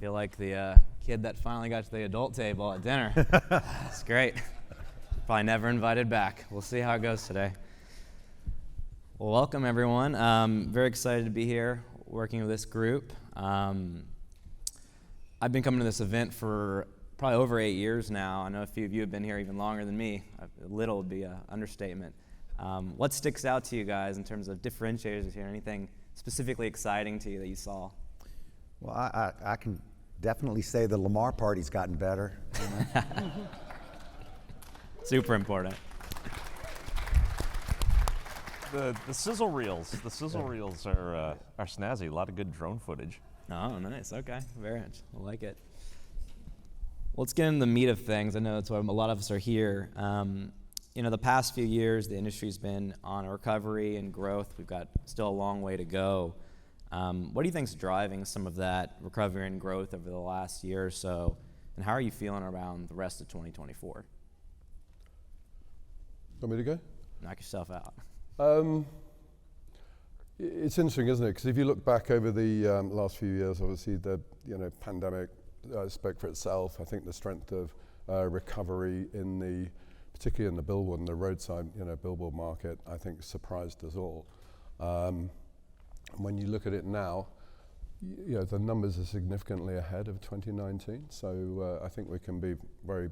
feel like the kid that finally got to the adult table at dinner. It's great. Probably never invited back. We'll see how it goes today. Well, welcome everyone. Very excited to be here working with this group. I've been coming to this event for probably over 8 years now. I know a few of you have been here even longer than me. A little would be an understatement. What sticks out to you guys in terms of differentiators here? Anything specifically exciting to you that you saw? Well, I can definitely say the Lamar party's gotten better. Super important. The sizzle reels. The sizzle reels are snazzy. A lot of good drone footage. Oh, nice. Okay, very much. I like it. Well, let's get into the meat of things. I know that's why a lot of us are here. The past few years, the industry's been on a recovery and growth. We've got still a long way to go. What do you think is driving some of that recovery and growth over the last year or so, and how are you feeling around the rest of 2024? Want me to go? Knock yourself out. It's interesting, isn't it? Because if you look back over the last few years, obviously the pandemic spoke for itself. I think the strength of recovery particularly in the billboard and the roadside billboard market, I think surprised us all. When you look at it now, the numbers are significantly ahead of 2019. So I think we can be very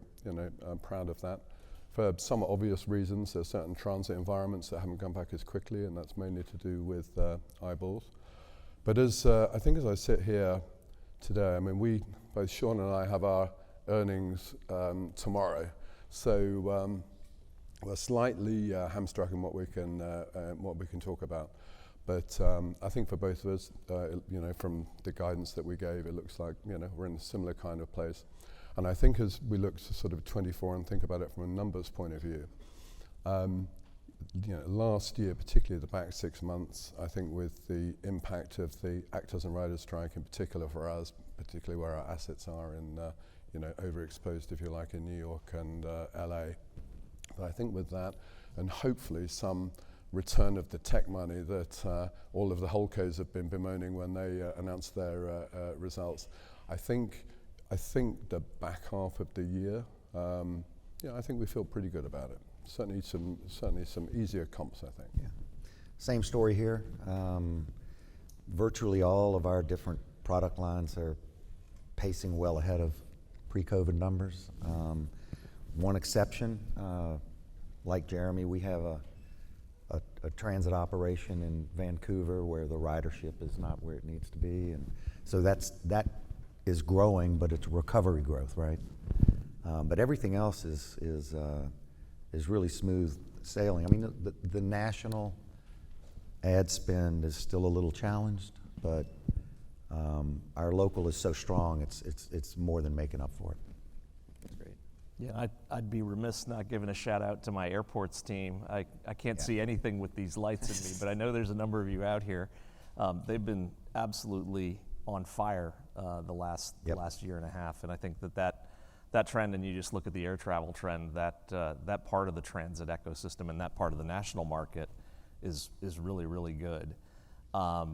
proud of that. For some obvious reasons, there's certain transit environments that haven't come back as quickly, and that's mainly to do with eyeballs. But I think as I sit here today, I mean, both Sean and I have our earnings tomorrow, so we're slightly hamstrung in what we can talk about. But I think for both of us, from the guidance that we gave, it looks like we're in a similar kind of place. And I think as we look to sort of 24 and think about it from a numbers point of view, last year, particularly the back 6 months, I think with the impact of the actors and writers strike in particular for us, particularly where our assets are in, overexposed, if you like, in New York and LA. But I think with that, and hopefully some return of the tech money that all of the holdcos have been bemoaning when they announced their results, I think the back half of the year, I think we feel pretty good about it. Certainly some easier comps, I think. Yeah. Same story here. Virtually all of our different product lines are pacing well ahead of pre-COVID numbers. One exception, like Jeremy, we have a transit operation in Vancouver where the ridership is not where it needs to be, and so that is growing, but it's recovery growth, right? But everything else is really smooth sailing. I mean, the national ad spend is still a little challenged, but our local is so strong, it's more than making up for it. That's great. Yeah, I'd be remiss not giving a shout out to my airports team. I can't see anything with these lights in me, but I know there's a number of you out here. They've been absolutely on fire the last year and a half, and I think that trend, and you just look at the air travel trend, that part of the transit ecosystem and that part of the national market is really, really good. I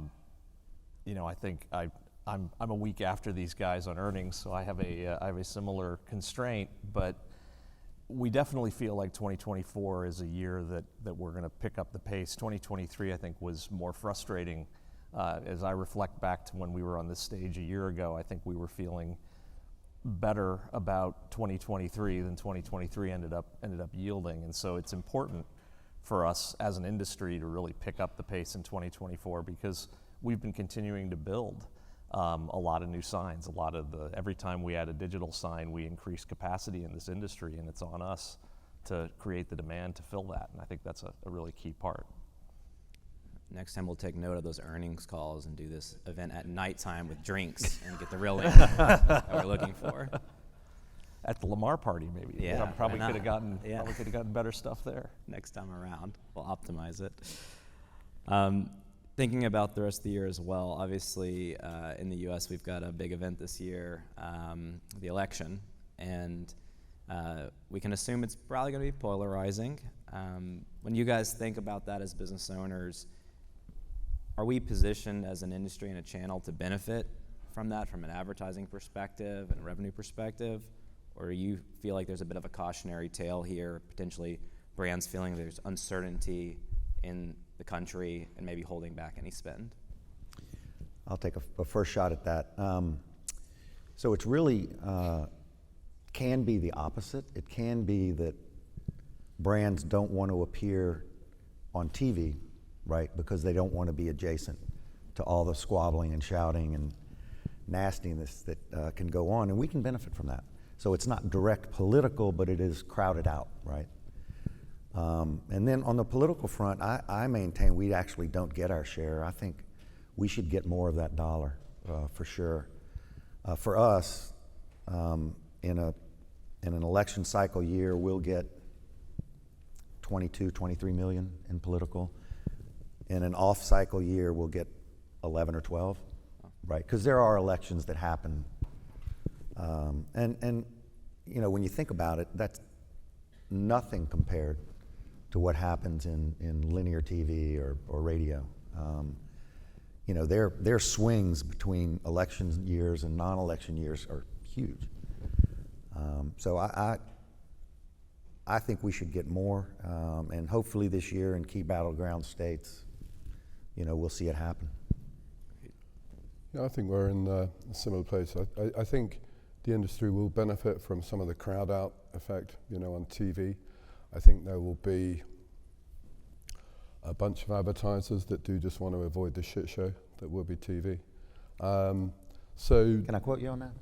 think I'm a week after these guys on earnings, so I have a similar constraint, but we definitely feel like 2024 is a year that we're going to pick up the pace. 2023, I think, was more frustrating. As I reflect back to when we were on this stage a year ago, I think we were feeling better about 2023 than 2023 ended up yielding, and so it's important for us as an industry to really pick up the pace in 2024 because we've been continuing to build a lot of new signs. Every time we add a digital sign, we increase capacity in this industry, and it's on us to create the demand to fill that, and I think that's a really key part. Next time we'll take note of those earnings calls and do this event at nighttime with drinks and get the real impact that we're looking for. At the Lamar party, maybe. Yeah, probably could have gotten better stuff there. Next time around, we'll optimize it. Thinking about the rest of the year as well, obviously in the U.S. we've got a big event this year, the election, and we can assume it's probably going to be polarizing. When you guys think about that as business owners, are we positioned as an industry and a channel to benefit from that from an advertising perspective and a revenue perspective? Or you feel like there's a bit of a cautionary tale here, potentially brands feeling there's uncertainty in the country and maybe holding back any spend? I'll take a first shot at that. So it's really can be the opposite. It can be that brands don't want to appear on TV, right, because they don't want to be adjacent to all the squabbling and shouting and nastiness that can go on, and we can benefit from that. So it's not direct political, but it is crowded out, right? And then on the political front, I maintain we actually don't get our share. I think we should get more of that dollar, for sure. For us, in an election cycle year, we'll get 22, 23 million in political. In an off-cycle year, we'll get 11 or 12, right? Because there are elections that happen. And you know, when you think about it, that's nothing compared to what happens in linear TV or radio. You know, their swings between election years and non-election years are huge. So I think we should get more, and hopefully this year in key battleground states, you know, we'll see it happen. Yeah, I think we're in a similar place. I think the industry will benefit from some of the crowd out effect, you know, on TV. I think there will be a bunch of advertisers that do just want to avoid the shit show that will be TV. So Can I quote you on that?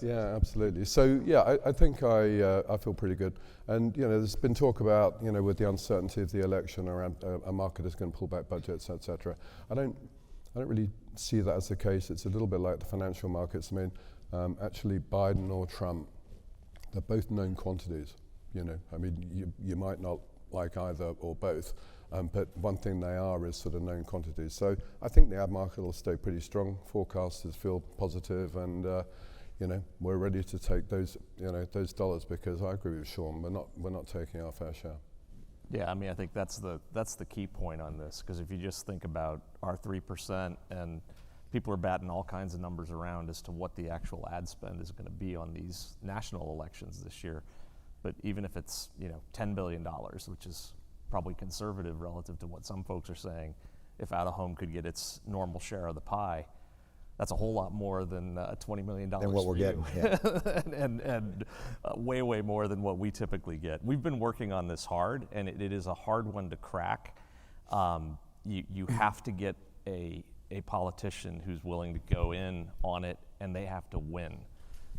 yeah, absolutely. So yeah, I think I feel pretty good. And you know, there's been talk about, you know, with the uncertainty of the election around a market is going to pull back budgets, etc. I don't really see that as the case. It's a little bit like the financial markets. I mean, actually, Biden or Trump, they're both known quantities. You know, I mean, you might not like either or both, but one thing they are is sort of known quantities. So I think the ad market will stay pretty strong. Forecasters feel positive, and you know, we're ready to take those, you know, those dollars, because I agree with Sean. We're not taking our fair share. Yeah, I mean, I think that's the key point on this, because if you just think about our 3%, and people are batting all kinds of numbers around as to what the actual ad spend is going to be on these national elections this year. But even if it's, you know, $10 billion, which is probably conservative relative to what some folks are saying, if out-of-home could get its normal share of the pie, that's a whole lot more than $20 million Than what we're getting, yeah. and way, way more than what we typically get. We've been working on this hard, and it is a hard one to crack. You have to get a politician who's willing to go in on it, and they have to win.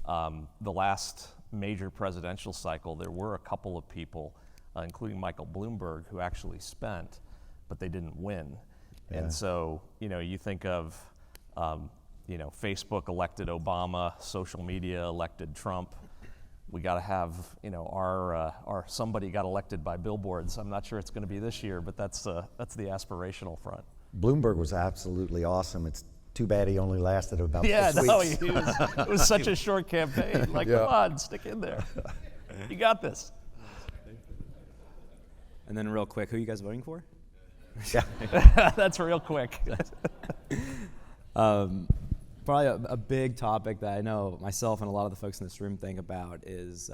The last major presidential cycle, there were a couple of people, including Michael Bloomberg, who actually spent, but they didn't win. Yeah. And so, you know, you think of, you know, Facebook elected Obama, social media elected Trump. We got to have, you know, our somebody got elected by billboards. I'm not sure it's going to be this year, but that's the aspirational front. Bloomberg was absolutely awesome. It's too bad he only lasted about 6 weeks. No, it was such a short campaign. Like, yeah. Come on, stick in there. You got this. And then real quick, who are you guys voting for? Yeah. That's real quick. Probably a big topic that I know myself and a lot of the folks in this room think about is,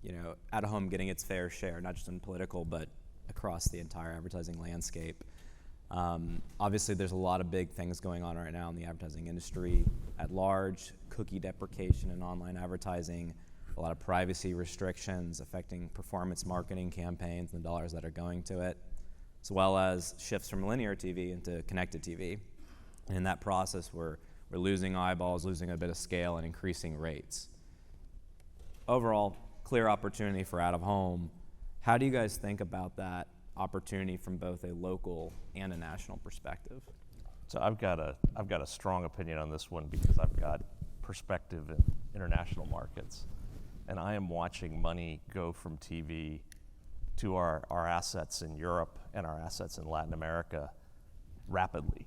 you know, out-of-home getting its fair share, not just in political, but across the entire advertising landscape. Obviously, there's a lot of big things going on right now in the advertising industry at large, cookie deprecation in online advertising, a lot of privacy restrictions affecting performance marketing campaigns and the dollars that are going to it, as well as shifts from linear TV into connected TV. And in that process, we're losing eyeballs, losing a bit of scale, and increasing rates. Overall, clear opportunity for out-of-home. How do you guys think about that opportunity from both a local and a national perspective? So I've got a strong opinion on this one, because I've got perspective in international markets, and I am watching money go from TV to our assets in Europe and our assets in Latin America rapidly.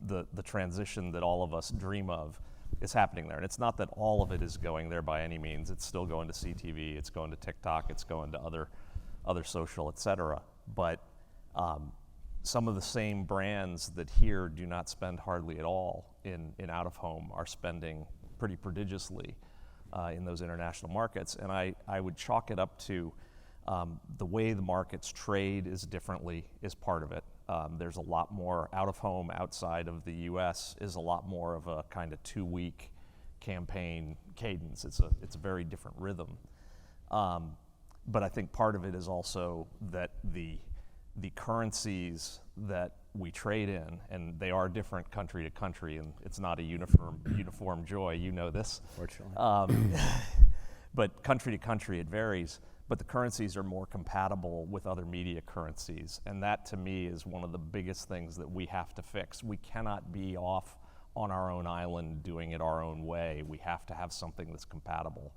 The transition that all of us dream of is happening there, and it's not that all of it is going there by any means. It's still going to CTV, it's going to TikTok, it's going to other social, et cetera. But some of the same brands that here do not spend hardly at all in out of home are spending pretty prodigiously in those international markets. And I would chalk it up to the way the markets trade is part of it. There's a lot more out of home outside of the US is a lot more of a kind of 2-week campaign cadence. It's a very different rhythm. But I think part of it is also that the currencies that we trade in, and they are different country to country, and it's not a uniform joy, you know this. Fortunately. But country to country it varies, but the currencies are more compatible with other media currencies, and that to me is one of the biggest things that we have to fix. We cannot be off on our own island doing it our own way. We have to have something that's compatible.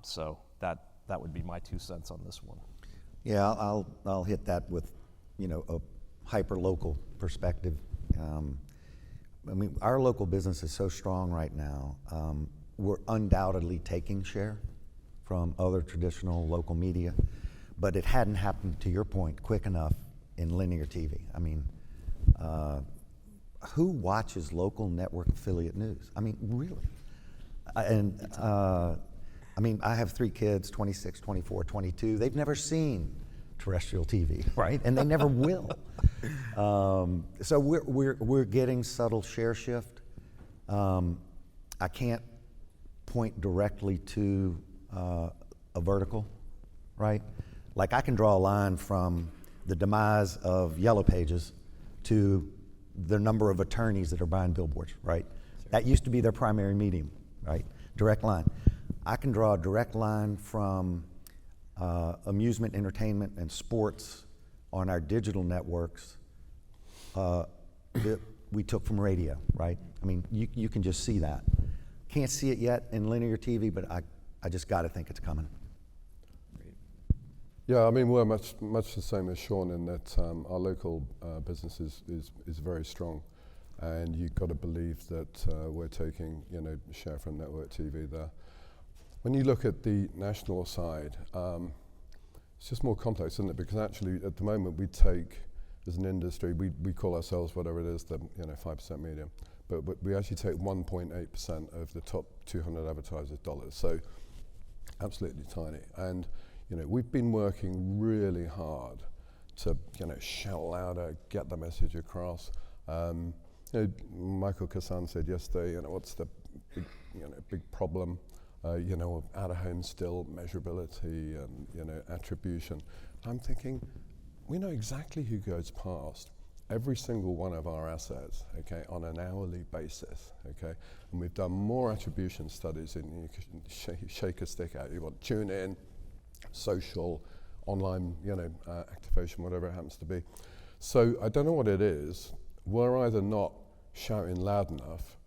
So that would be my 2 cents on this one. Yeah, I'll hit that with, a hyper-local perspective. I mean, our local business is so strong right now. We're undoubtedly taking share from other traditional local media, but it hadn't happened, to your point, quick enough in linear TV. I mean, who watches local network affiliate news? I mean, really? I mean, I have 3 kids, 26, 24, 22. They've never seen terrestrial TV, right? And they never will. So we're getting subtle share shift. I can't point directly to a vertical, right? Like I can draw a line from the demise of Yellow Pages to the number of attorneys that are buying billboards, right? Sure. That used to be their primary medium, right? Direct line. I can draw a direct line from amusement, entertainment, and sports on our digital networks that we took from radio, right? I mean, you can just see that. Can't see it yet in linear TV, but I just got to think it's coming. Great. Yeah, I mean, we're much the same as Sean in that our local business is very strong, and you've got to believe that we're taking share from network TV there. When you look at the national side, it's just more complex, isn't it? Because actually, at the moment, we take, as an industry, we call ourselves whatever it is, the 5% medium, but we actually take 1.8% of the top 200 advertisers' dollars. So, absolutely tiny. And we've been working really hard to shout louder, get the message across. Michael Kassan said yesterday, what's the big problem? Out of home still, measurability and attribution. I'm thinking, we know exactly who goes past every single one of our assets, okay, on an hourly basis, okay? And we've done more attribution studies, and you can shake a stick out. You want tune in, social, online, activation, whatever it happens to be. So I don't know what it is. We're either not shouting loud enough,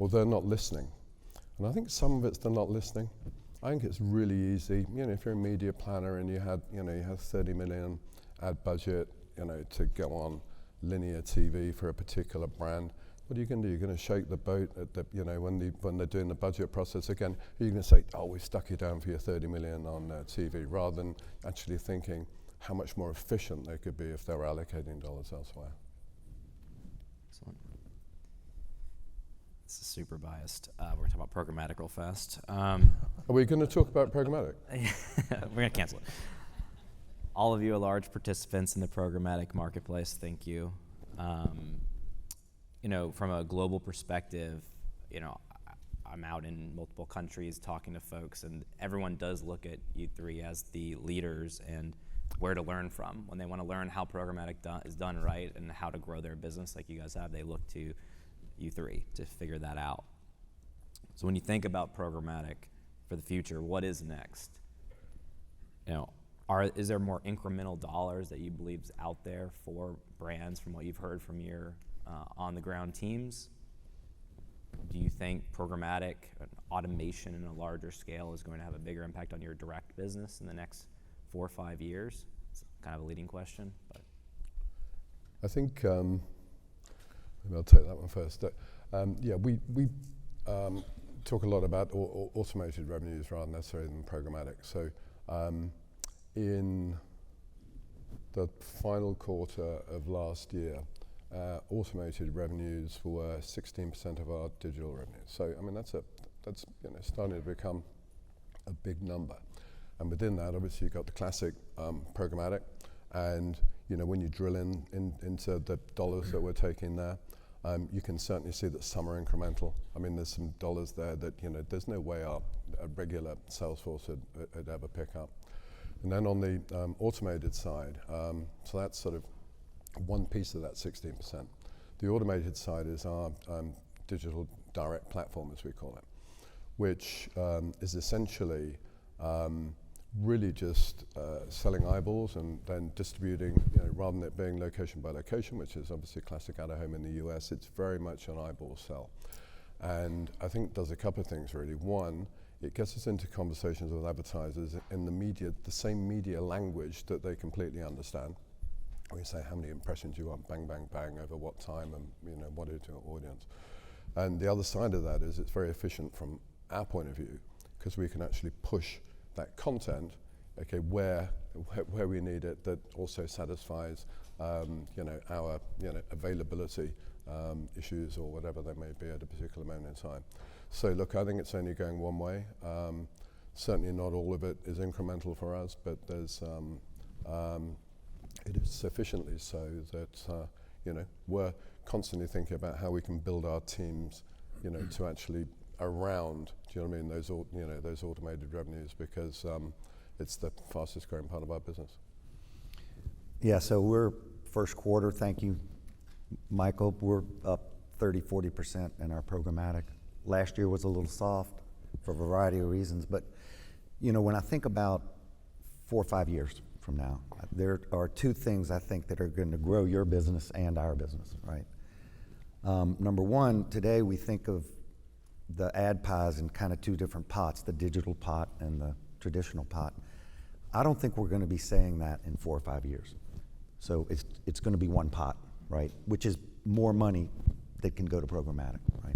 or they're not listening. And I think some of it's they're not listening. I think it's really easy. If you're a media planner and you had 30 million ad budget, to go on linear TV for a particular brand, what are you going to do? You're going to shake the boat at the, when they're doing the budget process again. You're going to say, oh, we stuck you down for your 30 million on TV, rather than actually thinking how much more efficient they could be if they were allocating dollars elsewhere. Excellent. This is super biased. We're going to talk about programmatic real fast. Are we going to talk about programmatic? We're going to cancel it. All of you are large participants in the programmatic marketplace. Thank you. From a global perspective, I'm out in multiple countries talking to folks, and everyone does look at you three as the leaders and where to learn from. When they want to learn how programmatic is done right and how to grow their business like you guys have, they look to you three to figure that out. So when you think about programmatic for the future, what is next? Is there more incremental dollars that you believe is out there for brands from what you've heard from your on-the-ground teams? Do you think programmatic automation in a larger scale is going to have a bigger impact on your direct business in the next 4 or 5 years? It's kind of a leading question, but I think maybe I'll take that one first. We talk a lot about automated revenues rather necessarily than programmatic. So in the final quarter of last year, automated revenues were 16% of our digital revenues. So I mean that's starting to become a big number. And within that, obviously, you've got the classic programmatic, and when you drill into the dollars that we're taking there, you can certainly see that some are incremental. I mean, there's some dollars there that there's no way a regular sales force would ever pick up. And then on the automated side, so that's sort of one piece of that 16%. The automated side is our digital direct platform, as we call it, which is essentially really just selling eyeballs and then distributing, rather than it being location by location, which is obviously classic out-of-home in the US, it's very much an eyeball sell. And I think it does a couple of things really. One, it gets us into conversations with advertisers in the media, the same media language that they completely understand. We say how many impressions you want, bang, bang, bang, over what time, and what is your audience. And the other side of that is it's very efficient from our point of view, because we can actually push that content, where we need it, that also satisfies, our, availability issues or whatever they may be at a particular moment in time. So look, I think it's only going one way. Certainly not all of it is incremental for us, but there's, it is sufficiently so that, we're constantly thinking about how we can build our teams, to actually around, do you know what I mean, those automated revenues, because it's the fastest growing part of our business. Yeah, so we're first quarter, thank you, Michael, we're up 30-40% in our programmatic. Last year was a little soft for a variety of reasons, but when I think about 4 or 5 years from now, there are two things I think that are going to grow your business and our business, right? Number one, today we think of the ad pies in kind of two different pots, the digital pot and the traditional pot. I don't think we're going to be saying that in 4 or 5 years. So it's going to be one pot, right? Which is more money that can go to programmatic, right?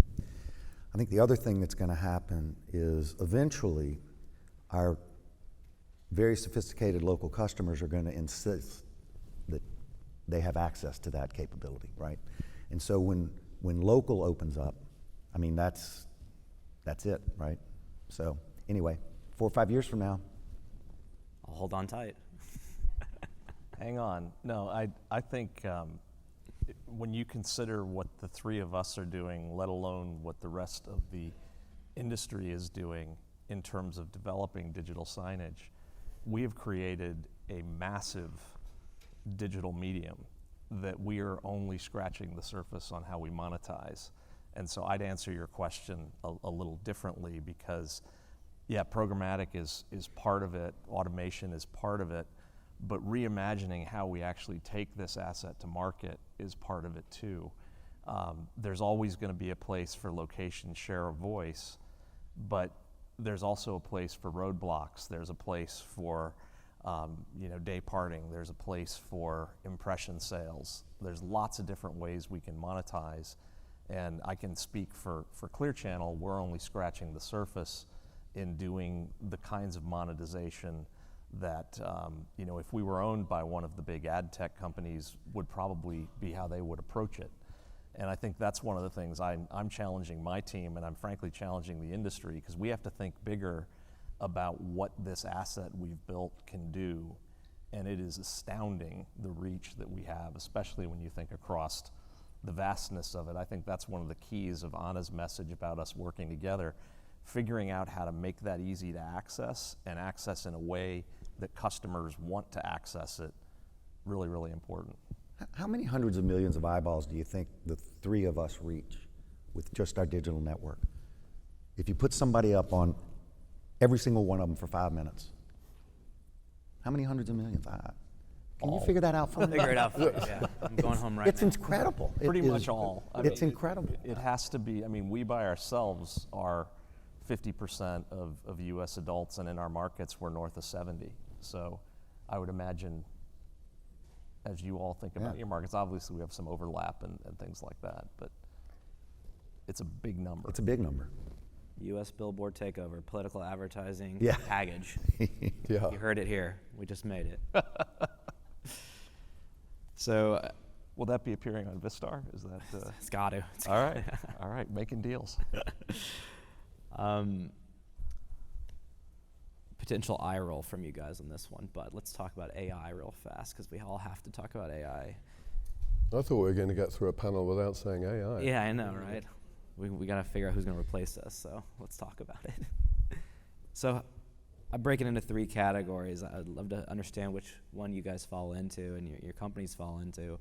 I think the other thing that's going to happen is eventually our very sophisticated local customers are going to insist that they have access to that capability, right? And so when local opens up, I mean, that's it, right? So anyway, 4 or 5 years from now. I'll hold on tight. Hang on. No, I think when you consider what the three of us are doing, let alone what the rest of the industry is doing in terms of developing digital signage, we have created a massive digital medium that we are only scratching the surface on how we monetize. And so I'd answer your question a little differently, because yeah, programmatic is part of it, automation is part of it, but reimagining how we actually take this asset to market is part of it too. There's always going to be a place for location share of voice, but there's also a place for roadblocks. There's a place for day parting. There's a place for impression sales. There's lots of different ways we can monetize. And I can speak for Clear Channel, we're only scratching the surface in doing the kinds of monetization that, if we were owned by one of the big ad tech companies, would probably be how they would approach it. And I think that's one of the things I'm challenging my team, and I'm frankly challenging the industry, because we have to think bigger about what this asset we've built can do. And it is astounding, the reach that we have, especially when you think across the vastness of it. I think that's one of the keys of Anna's message about us working together, figuring out how to make that easy to access, and access in a way that customers want to access it. Really, really important. How many hundreds of millions of eyeballs do you think the three of us reach with just our digital network? If you put somebody up on every single one of them for 5 minutes, how many hundreds of millions? Can you figure that out for me? Figure it out for you, yeah. I'm going home right now. It's incredible. Pretty much all. It's incredible. It has to be. I mean, we by ourselves are 50% of U.S. adults, and in our markets, we're north of 70. So I would imagine, as you all think about your markets, obviously we have some overlap and things like that, but it's a big number. It's a big number. U.S. billboard takeover, political advertising package. Yeah. You heard it here. We just made it. So, Will that be appearing on Vistar? Is that? it's got to. All right, making deals. Potential eye roll from you guys on this one, but let's talk about AI real fast because we all have to talk about AI. I thought we were going to get through a panel without saying AI. Yeah, I know, right? We got to figure out who's going to replace us, so let's talk about it. So I break it into 3 categories. I'd love to understand which one you guys fall into and your companies fall into.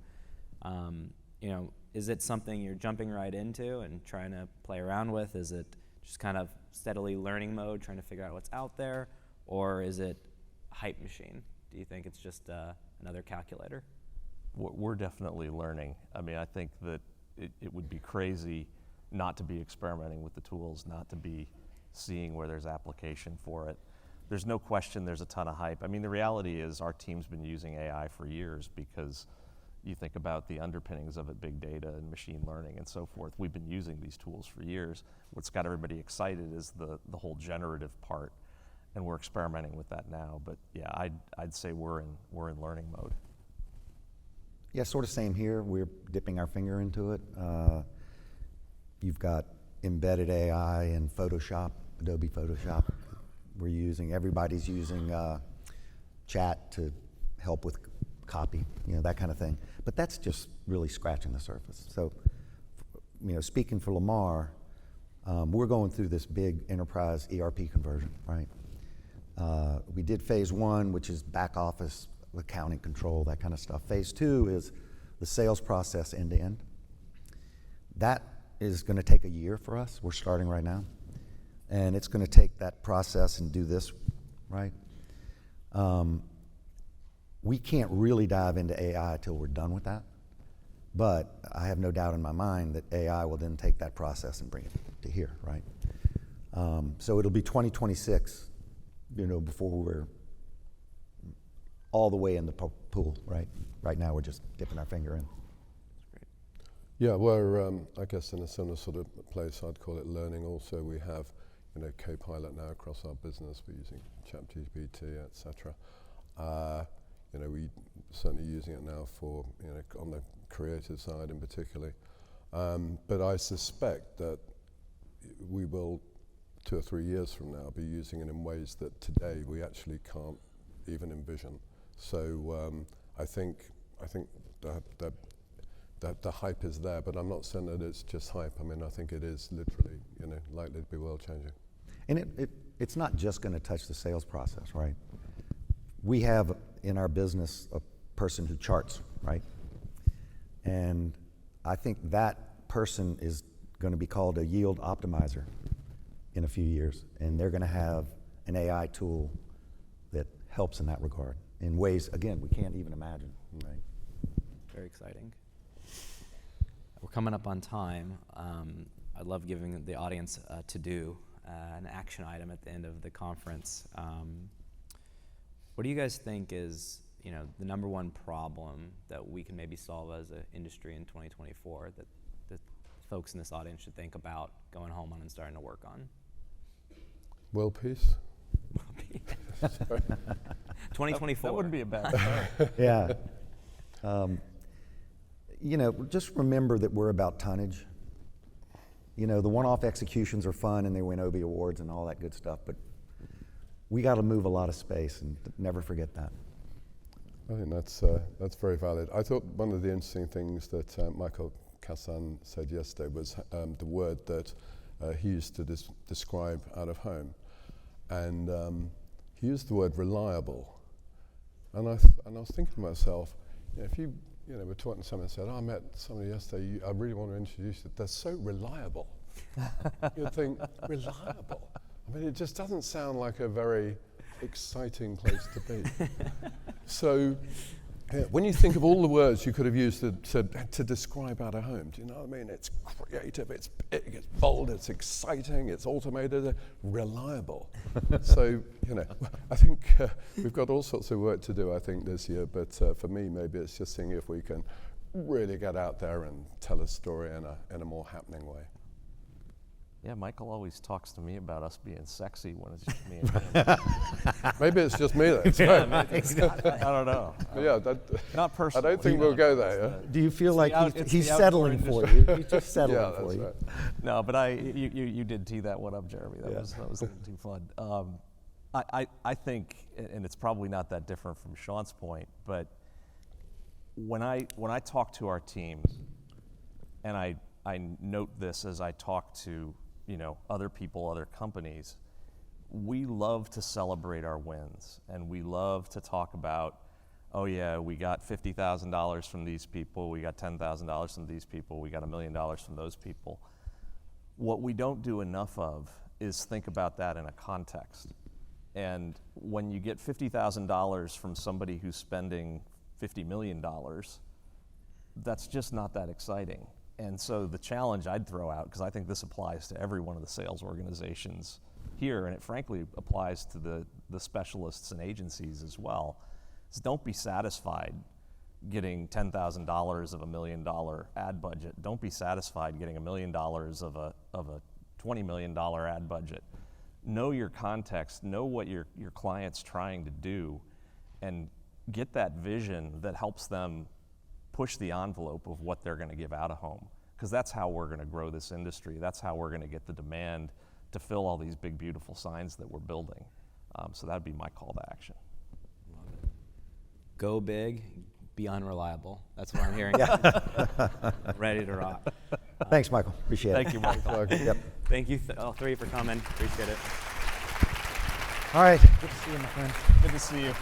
Is it something you're jumping right into and trying to play around with? Is it just kind of steadily learning mode, trying to figure out what's out there? Or is it a hype machine? Do you think it's just another calculator? We're definitely learning. I mean, I think that it would be crazy not to be experimenting with the tools, not to be seeing where there's application for it. There's no question there's a ton of hype. I mean, the reality is our team's been using AI for years because you think about the underpinnings of it, big data and machine learning and so forth. We've been using these tools for years. What's got everybody excited is the whole generative part, and we're experimenting with that now. But yeah, I'd say we're in learning mode. Yeah, sort of same here. We're dipping our finger into it. You've got embedded AI in Photoshop, Adobe Photoshop. Everybody's using chat to help with copy, that kind of thing. But that's just really scratching the surface. So, speaking for Lamar, we're going through this big enterprise ERP conversion, right? We did phase 1, which is back office, accounting control, that kind of stuff. Phase 2 is the sales process end to end. That is going to take a year for us. We're starting right now. And it's going to take that process and do this, right? We can't really dive into AI till we're done with that. But I have no doubt in my mind that AI will then take that process and bring it to here, right? So it'll be 2026, before we're all the way in the pool, right? Right now we're just dipping our finger in. Yeah, we're, I guess, in a similar sort of place. I'd call it learning also. We have, Copilot now across our business. We're using ChatGPT, et cetera. We certainly using it now for, on the creative side in particular. But I suspect that we will, 2 or 3 years from now, be using it in ways that today we actually can't even envision. So I think that the hype is there, but I'm not saying that it's just hype. I mean, I think it is literally, likely to be world changing. And it's not just going to touch the sales process, right? We have in our business a person who charts, right? And I think that person is going to be called a yield optimizer in a few years. And they're going to have an AI tool that helps in that regard in ways, again, we can't even imagine, right? Very exciting. We're coming up on time. I love giving the audience a to-do, an action item at the end of the conference. What do you guys think is, the number one problem that we can maybe solve as an industry in 2024 that folks in this audience should think about going home on and starting to work on? World peace. 2024. That wouldn't be a bad start. Yeah. Just remember that we're about tonnage. The one-off executions are fun and they win Obie Awards and all that good stuff, but we got to move a lot of space and never forget that. I think that's very valid. I thought one of the interesting things that Michael Kassan said yesterday was the word that he used to describe out of home, and he used the word reliable. And I was thinking to myself, if you were talking to someone and said, I met somebody yesterday, I really want to introduce you, they're so reliable. You'd think, reliable? I mean, it just doesn't sound like a very exciting place to be. So when you think of all the words you could have used to describe out of home, do you know what I mean? It's creative, it's big, it's bold, it's exciting, it's automated, reliable. So, I think we've got all sorts of work to do, I think, this year. But for me, maybe it's just seeing if we can really get out there and tell a story in a more happening way. Yeah, Michael always talks to me about us being sexy when it's just me and him. Maybe it's just me then. I don't know. Yeah, Not personal. I don't think we'll go there. Yeah? Do you feel like it's he's the outdoor settling for industry. you? He's just settling Yeah, for that's you. right. No, but you did tee that one up, Jeremy. That was a little too fun. I think, and it's probably not that different from Sean's point, but when I talk to our teams, and I note this as I talk to other people, other companies, we love to celebrate our wins, and we love to talk about, oh yeah, we got $50,000 from these people, we got $10,000 from these people, we got $1 million from those people. What we don't do enough of is think about that in a context. And when you get $50,000 from somebody who's spending $50 million, that's just not that exciting. And so the challenge I'd throw out, because I think this applies to every one of the sales organizations here, and it frankly applies to the specialists and agencies as well, is don't be satisfied getting $10,000 of $1 million ad budget. Don't be satisfied getting $1 million of a $20 million ad budget. Know your context, know what your client's trying to do, and get that vision that helps them push the envelope of what they're going to give out of home, because that's how we're going to grow this industry. That's how we're going to get the demand to fill all these big, beautiful signs that we're building. So that'd be my call to action. Love it. Go big, be unreliable. That's what I'm hearing. Ready to rock. Thanks, Michael. Appreciate Thank it. you, Michael. Yep. Thank you, all three, for coming. Appreciate it. All right. Good to see you, my friend. Good to see you.